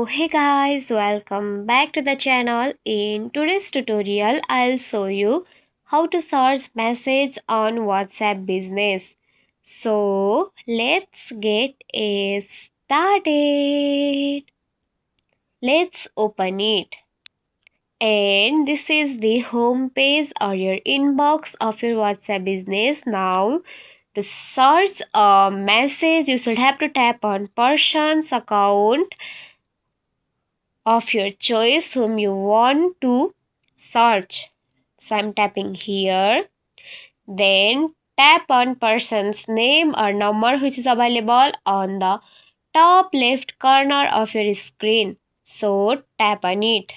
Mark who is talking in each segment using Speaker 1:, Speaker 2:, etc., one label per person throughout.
Speaker 1: Hey guys, welcome back to the channel. In today's tutorial, I'll show you how to search message on WhatsApp Business. So, let's get it started. Let's open it. And this is the home page or your inbox of your WhatsApp Business. Now, to search a message, you should have to tap on person's account of your choice whom you want to search. So I'm tapping here. Then tap on person's name or number which is available on the top left corner of your screen. So tap on it.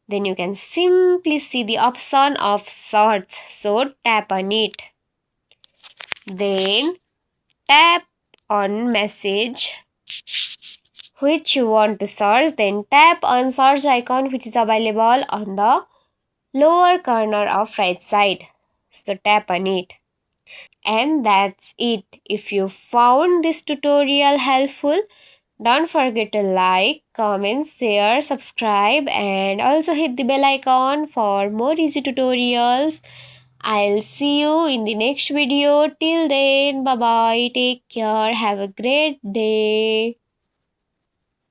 Speaker 1: Then you can simply see the option of search. So tap on it. Then tap on message which you want to search, then tap on search icon which is available on the lower corner of right side. So tap on it. And that's it. If you found this tutorial helpful, don't forget to like, comment, share, subscribe and also hit the bell icon for more easy tutorials. I'll see you in the next video. Till then, bye bye. Take care. Have a great day.